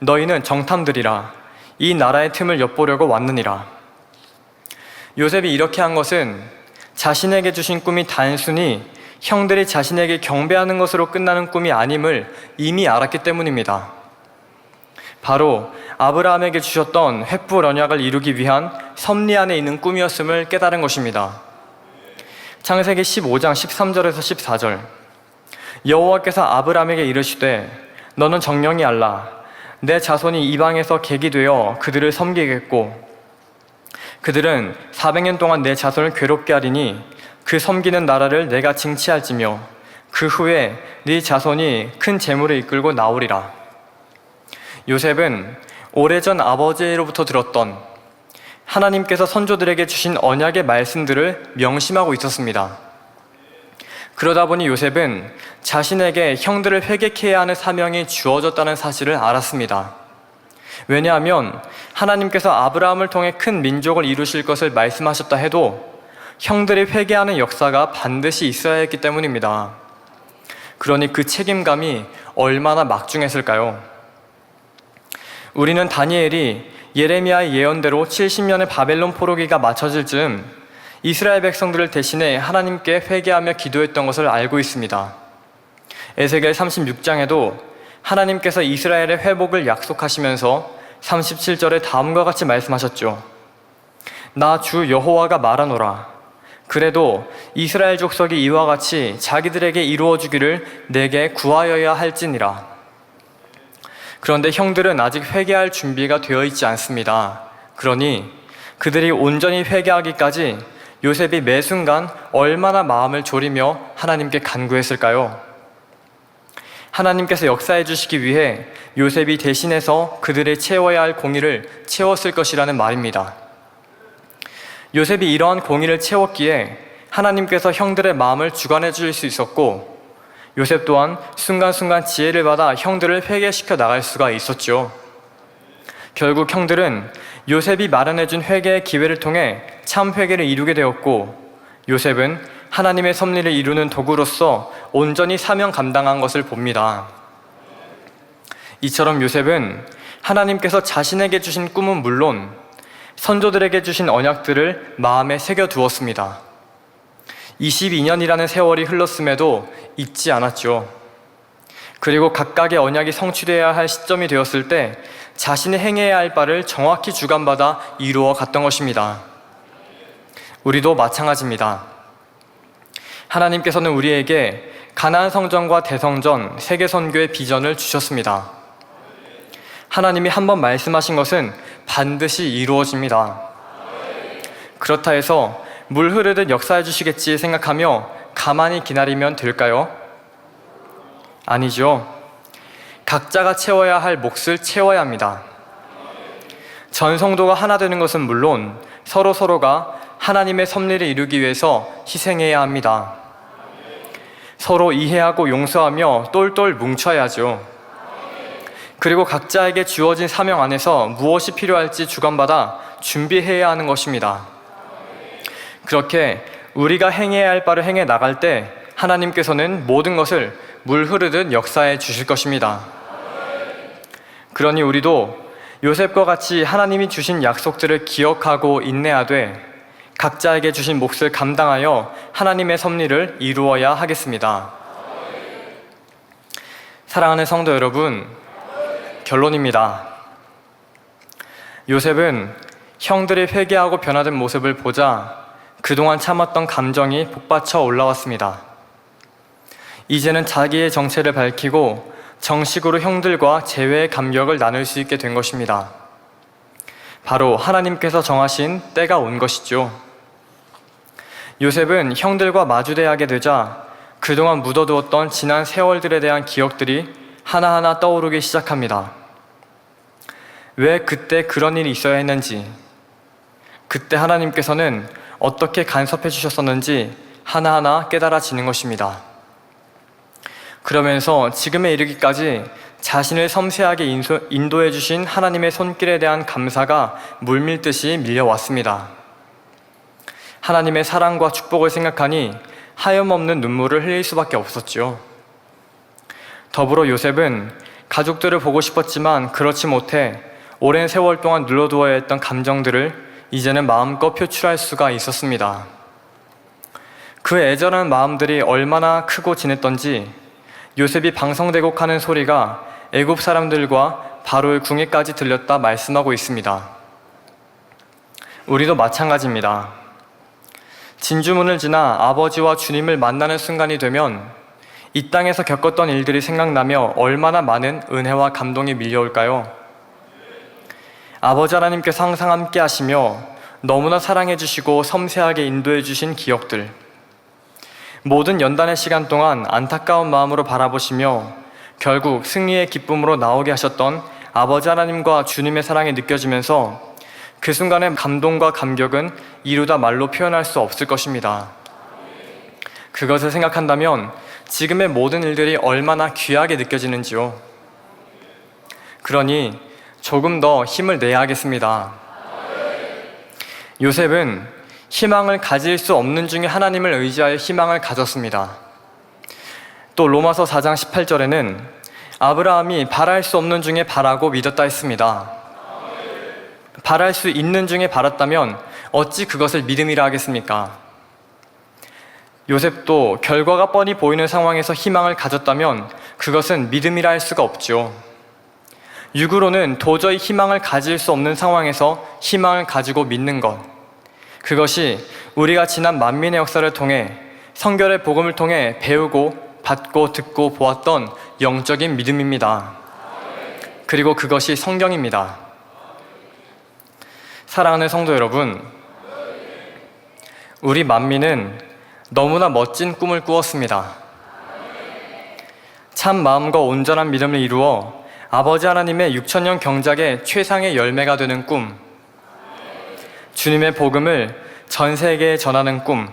너희는 정탐들이라. 이 나라의 틈을 엿보려고 왔느니라. 요셉이 이렇게 한 것은 자신에게 주신 꿈이 단순히 형들이 자신에게 경배하는 것으로 끝나는 꿈이 아님을 이미 알았기 때문입니다. 바로 아브라함에게 주셨던 횃불 언약을 이루기 위한 섭리 안에 있는 꿈이었음을 깨달은 것입니다. 창세기 15장 13절에서 14절. 여호와께서 아브라함에게 이르시되 너는 정령이 알라. 내 자손이 이방에서 객이 되어 그들을 섬기겠고 그들은 400년 동안 내 자손을 괴롭게 하리니 그 섬기는 나라를 내가 징치할지며 그 후에 네 자손이 큰 재물을 이끌고 나오리라. 요셉은 오래전 아버지로부터 들었던 하나님께서 선조들에게 주신 언약의 말씀들을 명심하고 있었습니다. 그러다 보니 요셉은 자신에게 형들을 회개케 해야 하는 사명이 주어졌다는 사실을 알았습니다. 왜냐하면 하나님께서 아브라함을 통해 큰 민족을 이루실 것을 말씀하셨다 해도 형들이 회개하는 역사가 반드시 있어야 했기 때문입니다. 그러니 그 책임감이 얼마나 막중했을까요? 우리는 다니엘이 예레미야의 예언대로 70년의 바벨론 포로기가 맞춰질 즈음 이스라엘 백성들을 대신해 하나님께 회개하며 기도했던 것을 알고 있습니다. 에스겔 36장에도 하나님께서 이스라엘의 회복을 약속하시면서 37절에 다음과 같이 말씀하셨죠. 나 주 여호와가 말하노라. 그래도 이스라엘 족속이 이와 같이 자기들에게 이루어 주기를 내게 구하여야 할지니라. 그런데 형들은 아직 회개할 준비가 되어 있지 않습니다. 그러니 그들이 온전히 회개하기까지 요셉이 매 순간 얼마나 마음을 졸이며 하나님께 간구했을까요? 하나님께서 역사해 주시기 위해 요셉이 대신해서 그들의 채워야 할 공의를 채웠을 것이라는 말입니다. 요셉이 이러한 공의를 채웠기에 하나님께서 형들의 마음을 주관해 주실 수 있었고 요셉 또한 순간순간 지혜를 받아 형들을 회개시켜 나갈 수가 있었죠. 결국 형들은 요셉이 마련해 준 회개의 기회를 통해 참 회개를 이루게 되었고 요셉은 하나님의 섭리를 이루는 도구로서 온전히 사명 감당한 것을 봅니다. 이처럼 요셉은 하나님께서 자신에게 주신 꿈은 물론 선조들에게 주신 언약들을 마음에 새겨두었습니다. 22년이라는 세월이 흘렀음에도 잊지 않았죠. 그리고 각각의 언약이 성취되어야 할 시점이 되었을 때 자신이 행해야 할 바를 정확히 주관받아 이루어 갔던 것입니다. 우리도 마찬가지입니다. 하나님께서는 우리에게 가나안 성전과 대성전, 세계 선교의 비전을 주셨습니다. 하나님이 한번 말씀하신 것은 반드시 이루어집니다. 그렇다 해서 물 흐르듯 역사해 주시겠지 생각하며 가만히 기다리면 될까요? 아니죠. 각자가 채워야 할 몫을 채워야 합니다. 전 성도가 하나 되는 것은 물론 서로가 하나님의 섭리를 이루기 위해서 희생해야 합니다. 서로 이해하고 용서하며 똘똘 뭉쳐야죠. 그리고 각자에게 주어진 사명 안에서 무엇이 필요할지 주관받아 준비해야 하는 것입니다. 그렇게 우리가 행해야 할 바를 행해 나갈 때 하나님께서는 모든 것을 물 흐르듯 역사해 주실 것입니다. 그러니 우리도 요셉과 같이 하나님이 주신 약속들을 기억하고 인내하되 각자에게 주신 몫을 감당하여 하나님의 섭리를 이루어야 하겠습니다. 사랑하는 성도 여러분, 결론입니다. 요셉은 형들이 회개하고 변화된 모습을 보자 그동안 참았던 감정이 복받쳐 올라왔습니다. 이제는 자기의 정체를 밝히고 정식으로 형들과 재회의 감격을 나눌 수 있게 된 것입니다. 바로 하나님께서 정하신 때가 온 것이죠. 요셉은 형들과 마주대하게 되자 그동안 묻어두었던 지난 세월들에 대한 기억들이 하나하나 떠오르기 시작합니다. 왜 그때 그런 일이 있어야 했는지, 그때 하나님께서는 어떻게 간섭해 주셨었는지 하나하나 깨달아지는 것입니다. 그러면서 지금에 이르기까지 자신을 섬세하게 인도해 주신 하나님의 손길에 대한 감사가 물밀듯이 밀려왔습니다. 하나님의 사랑과 축복을 생각하니 하염없는 눈물을 흘릴 수밖에 없었죠. 더불어 요셉은 가족들을 보고 싶었지만 그렇지 못해 오랜 세월 동안 눌러두어야 했던 감정들을 이제는 마음껏 표출할 수가 있었습니다. 그 애절한 마음들이 얼마나 크고 진했던지 요셉이 방성대곡하는 소리가 애굽 사람들과 바로의 궁예까지 들렸다 말씀하고 있습니다. 우리도 마찬가지입니다. 진주문을 지나 아버지와 주님을 만나는 순간이 되면 이 땅에서 겪었던 일들이 생각나며 얼마나 많은 은혜와 감동이 밀려올까요? 아버지 하나님께서 항상 함께 하시며 너무나 사랑해 주시고 섬세하게 인도해 주신 기억들, 모든 연단의 시간 동안 안타까운 마음으로 바라보시며 결국 승리의 기쁨으로 나오게 하셨던 아버지 하나님과 주님의 사랑이 느껴지면서 그 순간의 감동과 감격은 이루다 말로 표현할 수 없을 것입니다. 그것을 생각한다면 지금의 모든 일들이 얼마나 귀하게 느껴지는지요. 그러니 조금 더 힘을 내야 하겠습니다. 요셉은 희망을 가질 수 없는 중에 하나님을 의지하여 희망을 가졌습니다. 또 로마서 4장 18절에는 아브라함이 바랄 수 없는 중에 바라고 믿었다 했습니다. 바랄 수 있는 중에 바랐다면 어찌 그것을 믿음이라 하겠습니까? 요셉도 결과가 뻔히 보이는 상황에서 희망을 가졌다면 그것은 믿음이라 할 수가 없죠. 육으로는 도저히 희망을 가질 수 없는 상황에서 희망을 가지고 믿는 것, 그것이 우리가 지난 만민의 역사를 통해 성결의 복음을 통해 배우고 받고 듣고 보았던 영적인 믿음입니다. 그리고 그것이 성경입니다. 사랑하는 성도 여러분, 우리 만민은 너무나 멋진 꿈을 꾸었습니다. 참 마음과 온전한 믿음을 이루어 아버지 하나님의 6천년 경작의 최상의 열매가 되는 꿈, 주님의 복음을 전 세계에 전하는 꿈,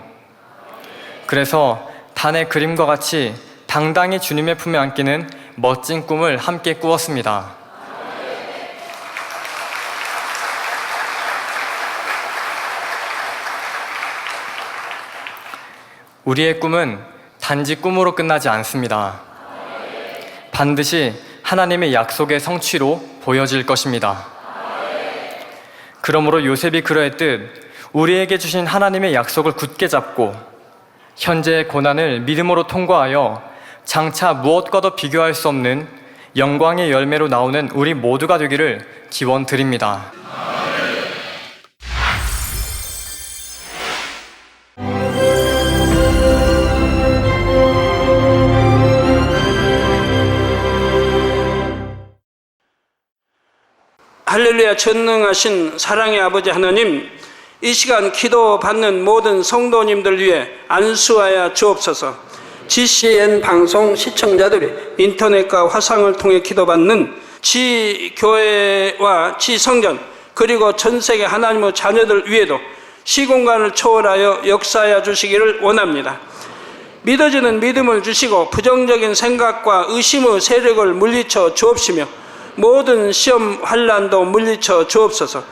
그래서 단의 그림과 같이 당당히 주님의 품에 안기는 멋진 꿈을 함께 꾸었습니다. 우리의 꿈은 단지 꿈으로 끝나지 않습니다. 반드시 하나님의 약속의 성취로 보여질 것입니다. 그러므로 요셉이 그러했듯 우리에게 주신 하나님의 약속을 굳게 잡고 현재의 고난을 믿음으로 통과하여 장차 무엇과도 비교할 수 없는 영광의 열매로 나오는 우리 모두가 되기를 기원 드립니다. 할렐루야. 전능하신 사랑의 아버지 하나님, 이 시간 기도받는 모든 성도님들 위해 안수하여 주옵소서. GCN 방송 시청자들이 인터넷과 화상을 통해 기도받는 지교회와 지성전 그리고 전세계 하나님의 자녀들 위에도 시공간을 초월하여 역사하여 주시기를 원합니다. 믿어지는 믿음을 주시고 부정적인 생각과 의심의 세력을 물리쳐 주옵시며 모든 시험 환난도 물리쳐 주옵소서.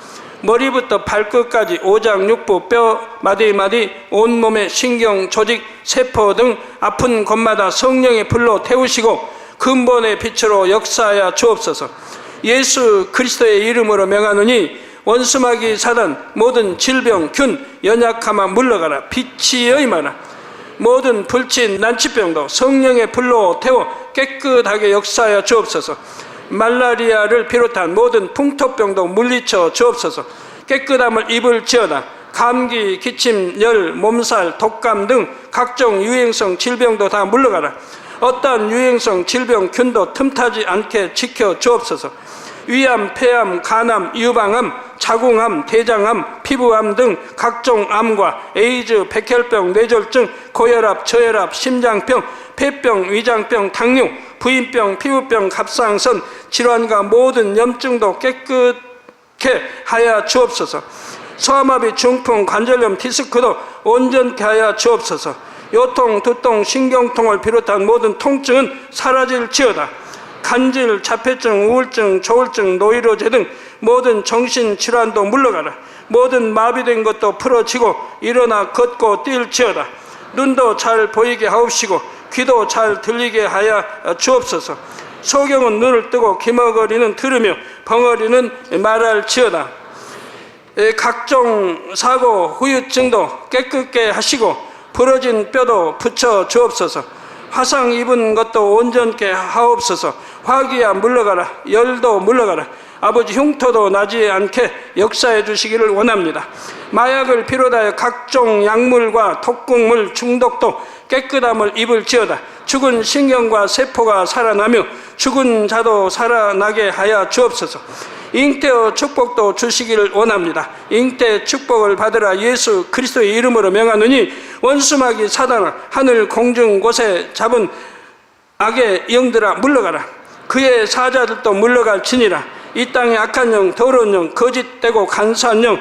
머리부터 발끝까지 오장육부 뼈 마디마디 온몸의 신경 조직 세포 등 아픈 곳마다 성령의 불로 태우시고 근본의 빛으로 역사하여 주옵소서. 예수 그리스도의 이름으로 명하노니 원수마귀 사단 모든 질병 균 연약함아 물러가라. 빛이 여임하라. 모든 불친 난치병도 성령의 불로 태워 깨끗하게 역사하여 주옵소서. 말라리아를 비롯한 모든 풍토병도 물리쳐 주옵소서. 깨끗함을 입을지어다. 감기, 기침, 열, 몸살, 독감 등 각종 유행성 질병도 다 물러가라. 어떠한 유행성 질병 균도 틈타지 않게 지켜 주옵소서. 위암, 폐암, 간암, 유방암, 자궁암, 대장암, 피부암 등 각종 암과 에이즈, 백혈병, 뇌졸중, 고혈압, 저혈압, 심장병, 폐병, 위장병, 당뇨, 부인병, 피부병, 갑상선, 질환과 모든 염증도 깨끗게 하여 주옵소서. 소아마비, 중풍, 관절염, 디스크도 온전케 하여 주옵소서. 요통, 두통, 신경통을 비롯한 모든 통증은 사라질지어다. 간질, 자폐증, 우울증, 조울증, 노이로제 등 모든 정신질환도 물러가라. 모든 마비된 것도 풀어지고 일어나 걷고 뛸지어다. 눈도 잘 보이게 하옵시고 귀도 잘 들리게 하여 주옵소서. 소경은 눈을 뜨고 기머거리는 들으며 벙어리는 말할지어다. 각종 사고 후유증도 깨끗게 하시고 부러진 뼈도 붙여 주옵소서. 화상 입은 것도 온전케 하옵소서. 화기야 물러가라. 열도 물러가라. 아버지 흉터도 나지 않게 역사해 주시기를 원합니다. 마약을 비롯하여 각종 약물과 독극물 중독도 깨끗함을 입을지어다. 죽은 신경과 세포가 살아나며 죽은 자도 살아나게 하여 주옵소서. 잉태의 축복도 주시기를 원합니다. 잉태 축복을 받으라. 예수 그리스도의 이름으로 명하노니 원수마귀 사단아 하늘 공중 곳에 잡은 악의 영들아 물러가라. 그의 사자들도 물러갈지니라. 이 땅의 악한 영, 더러운 영, 거짓되고 간사한 영,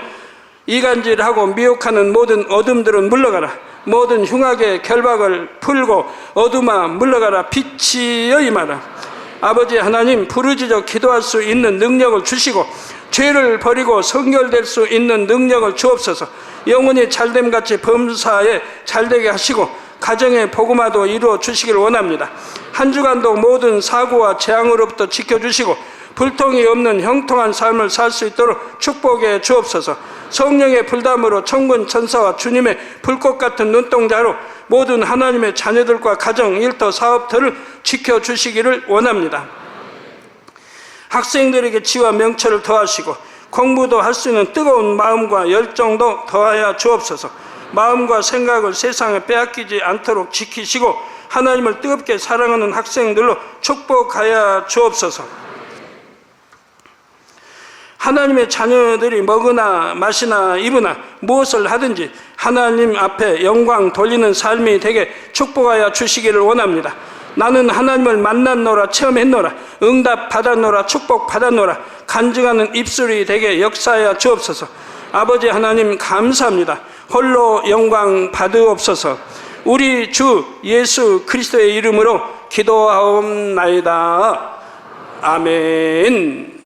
이간질하고 미혹하는 모든 어둠들은 물러가라. 모든 흉악의 결박을 풀고 어둠아 물러가라. 빛이 여임하라. 아버지 하나님, 부르짖어 기도할 수 있는 능력을 주시고 죄를 버리고 성결될 수 있는 능력을 주옵소서. 영혼이 잘됨같이 범사에 잘되게 하시고 가정의 복음화도 이루어 주시길 원합니다. 한 주간도 모든 사고와 재앙으로부터 지켜주시고 불통이 없는 형통한 삶을 살 수 있도록 축복해 주옵소서. 성령의 불담으로 천군 천사와 주님의 불꽃 같은 눈동자로 모든 하나님의 자녀들과 가정, 일터, 사업터를 지켜주시기를 원합니다. 학생들에게 지와 명철을 더하시고 공부도 할 수 있는 뜨거운 마음과 열정도 더하여 주옵소서. 마음과 생각을 세상에 빼앗기지 않도록 지키시고 하나님을 뜨겁게 사랑하는 학생들로 축복하여 주옵소서. 하나님의 자녀들이 먹으나 마시나 입으나 무엇을 하든지 하나님 앞에 영광 돌리는 삶이 되게 축복하여 주시기를 원합니다. 나는 하나님을 만났노라, 체험했노라, 응답 받았노라, 축복 받았노라, 간증하는 입술이 되게 역사하여 주옵소서. 아버지 하나님 감사합니다. 홀로 영광 받으옵소서. 우리 주 예수 그리스도의 이름으로 기도하옵나이다. 아멘.